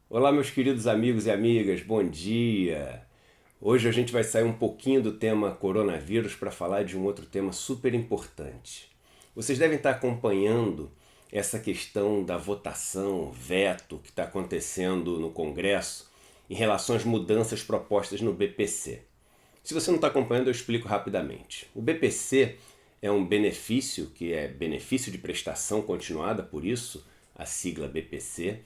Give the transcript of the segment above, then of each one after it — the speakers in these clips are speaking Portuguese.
Olá, meus queridos amigos e amigas, bom dia! Hoje a gente vai sair um pouquinho do tema coronavírus para falar de um outro tema super importante. Vocês devem estar acompanhando essa questão da votação, veto, que está acontecendo no Congresso em relação às mudanças propostas no BPC. Se você não está acompanhando, eu explico rapidamente. O BPC é um benefício, que é benefício de prestação continuada, por isso a sigla BPC,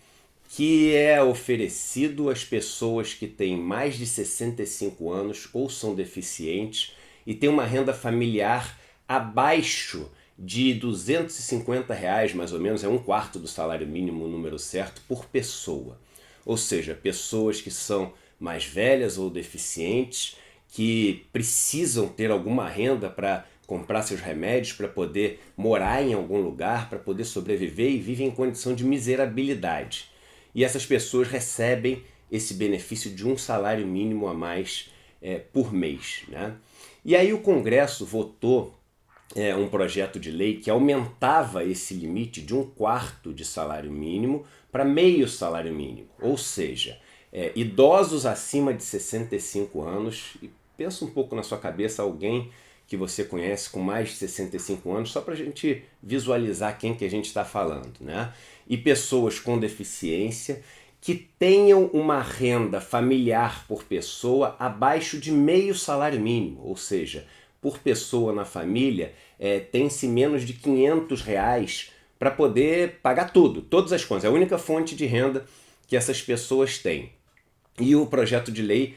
que é oferecido às pessoas que têm mais de 65 anos ou são deficientes e têm uma renda familiar abaixo de R$ 250, mais ou menos, é um quarto do salário mínimo, o número certo, por pessoa. Ou seja, pessoas que são mais velhas ou deficientes, que precisam ter alguma renda para comprar seus remédios, para poder morar em algum lugar, para poder sobreviver e vivem em condição de miserabilidade. E essas pessoas recebem esse benefício de um salário mínimo a mais por mês, né? E aí o Congresso votou um projeto de lei que aumentava esse limite de um quarto de salário mínimo para meio salário mínimo. Ou seja, idosos acima de 65 anos, e pensa um pouco na sua cabeça alguém que você conhece com mais de 65 anos, só para a gente visualizar quem que a gente está falando, né? E pessoas com deficiência que tenham uma renda familiar por pessoa abaixo de meio salário mínimo, ou seja, por pessoa na família tem-se menos de R$ 500 para poder pagar tudo, todas as contas. É a única fonte de renda que essas pessoas têm. E o projeto de lei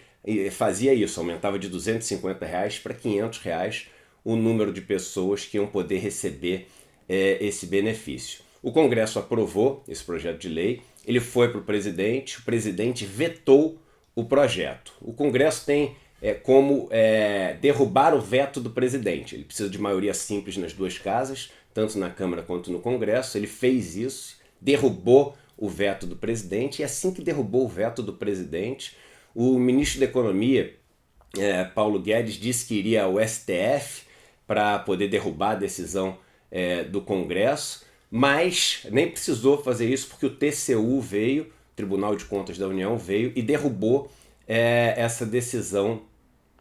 fazia isso, aumentava de R$ 250 para R$ 500 o número de pessoas que iam poder receber esse benefício. O Congresso aprovou esse projeto de lei, ele foi para o presidente vetou o projeto. O Congresso tem como derrubar o veto do presidente. Ele precisa de maioria simples nas duas casas, tanto na Câmara quanto no Congresso. Ele fez isso, derrubou o veto do presidente, e assim que derrubou o veto do presidente, o ministro da Economia, Paulo Guedes, disse que iria ao STF para poder derrubar a decisão do Congresso, mas nem precisou fazer isso porque o TCU veio, Tribunal de Contas da União, veio e derrubou essa decisão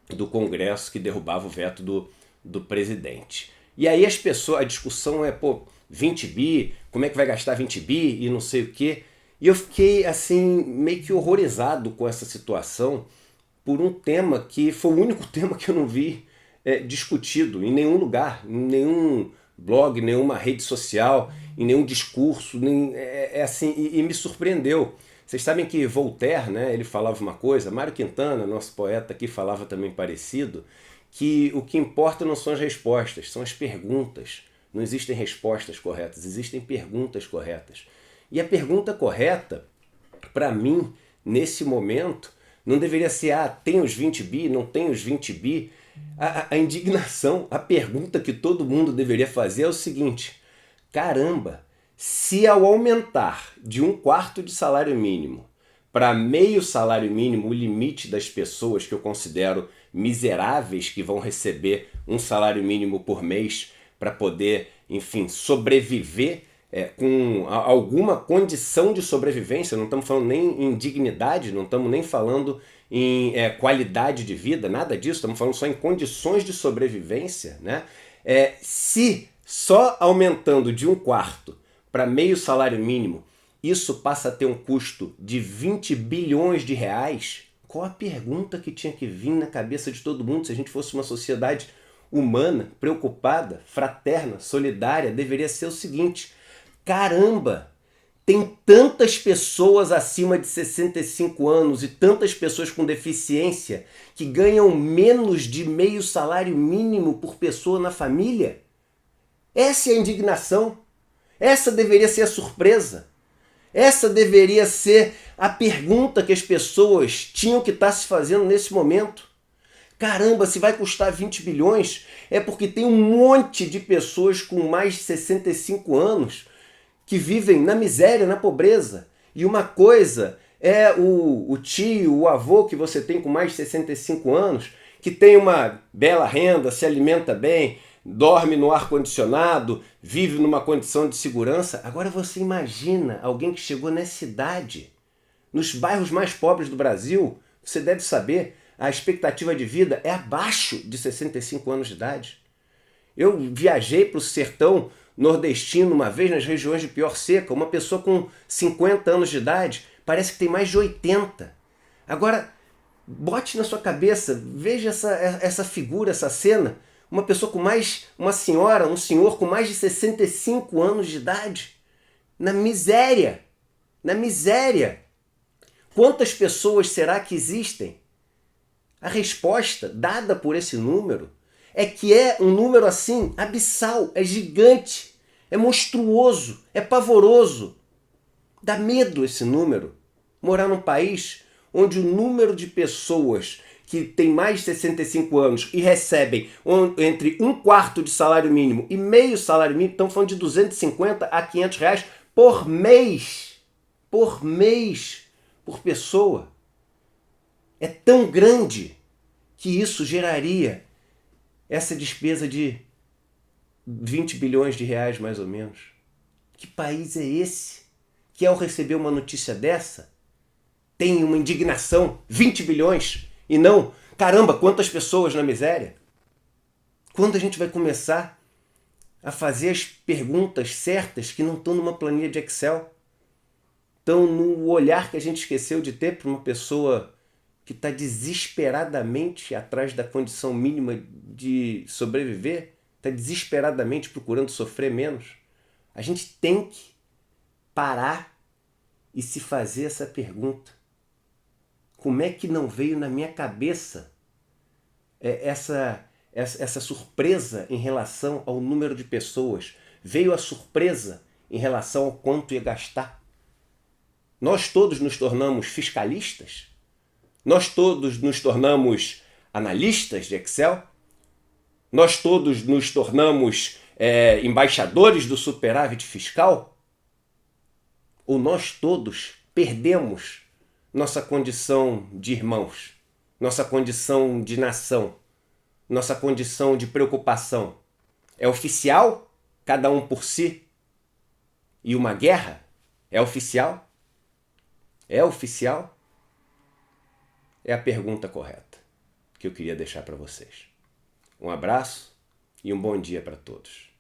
do Congresso que derrubava o veto do presidente. E aí as pessoas, a discussão é, 20 bi, como é que vai gastar 20 bi e não sei o quê. E eu fiquei assim, meio que horrorizado com essa situação por um tema que foi o único tema que eu não vi discutido em nenhum lugar, em nenhum blog, nenhuma rede social, em nenhum discurso, assim, e me surpreendeu. Vocês sabem que Voltaire, né, ele falava uma coisa, Mário Quintana, nosso poeta aqui, falava também parecido, que o que importa não são as respostas, são as perguntas. Não existem respostas corretas, existem perguntas corretas. E a pergunta correta, para mim, nesse momento, não deveria ser, tem os 20 bi, não tem os 20 bi. A indignação, a pergunta que todo mundo deveria fazer é o seguinte: caramba, se ao aumentar de um quarto de salário mínimo para meio salário mínimo o limite das pessoas que eu considero miseráveis, que vão receber um salário mínimo por mês para poder, enfim, sobreviver com alguma condição de sobrevivência, não estamos falando nem em dignidade, não estamos nem falando em qualidade de vida, nada disso, estamos falando só em condições de sobrevivência, né? Se só aumentando de um quarto para meio salário mínimo, isso passa a ter um custo de 20 bilhões de reais, qual a pergunta que tinha que vir na cabeça de todo mundo se a gente fosse uma sociedade humana, preocupada, fraterna, solidária? Deveria ser o seguinte: caramba, tem tantas pessoas acima de 65 anos e tantas pessoas com deficiência que ganham menos de meio salário mínimo por pessoa na família? Essa é a indignação. Essa deveria ser a surpresa. Essa deveria ser a pergunta que as pessoas tinham que estar se fazendo nesse momento. Caramba, se vai custar 20 bilhões, é porque tem um monte de pessoas com mais de 65 anos que vivem na miséria, na pobreza. E uma coisa é o tio, o avô que você tem com mais de 65 anos, que tem uma bela renda, se alimenta bem, dorme no ar-condicionado, vive numa condição de segurança. Agora você imagina alguém que chegou nessa idade, Nos bairros mais pobres do Brasil, você deve saber, a expectativa de vida é abaixo de 65 anos de idade. Eu viajei para o sertão nordestino uma vez, nas regiões de pior seca. Uma pessoa com 50 anos de idade parece que tem mais de 80. Agora, bote na sua cabeça, veja essa figura, essa cena. Uma pessoa com mais, uma senhora, um senhor com mais de 65 anos de idade. Na miséria. Na miséria. Quantas pessoas será que existem? A resposta dada por esse número é que é um número assim, abissal, é gigante, é monstruoso, é pavoroso. Dá medo esse número. Morar num país onde o número de pessoas que tem mais de 65 anos e recebem entre 1/4 de salário mínimo e meio salário mínimo, estão falando de 250 a 500 reais por mês. Por mês, por pessoa. É tão grande que isso geraria essa despesa de 20 bilhões de reais, mais ou menos. Que país é esse que, ao receber uma notícia dessa, tem uma indignação, 20 bilhões, e não, caramba, quantas pessoas na miséria? Quando a gente vai começar a fazer as perguntas certas que não estão numa planilha de Excel, estão no olhar que a gente esqueceu de ter para uma pessoa que está desesperadamente atrás da condição mínima de sobreviver, está desesperadamente procurando sofrer menos. A gente tem que parar e se fazer essa pergunta. Como é que não veio na minha cabeça essa surpresa em relação ao número de pessoas? Veio a surpresa em relação ao quanto ia gastar. Nós todos nos tornamos fiscalistas? Nós todos nos tornamos analistas de Excel? Nós todos nos tornamos embaixadores do superávit fiscal? Ou nós todos perdemos nossa condição de irmãos, nossa condição de nação, nossa condição de preocupação? É oficial? Cada um por si? E uma guerra? É oficial? É oficial? É a pergunta correta que eu queria deixar para vocês. Um abraço e um bom dia para todos.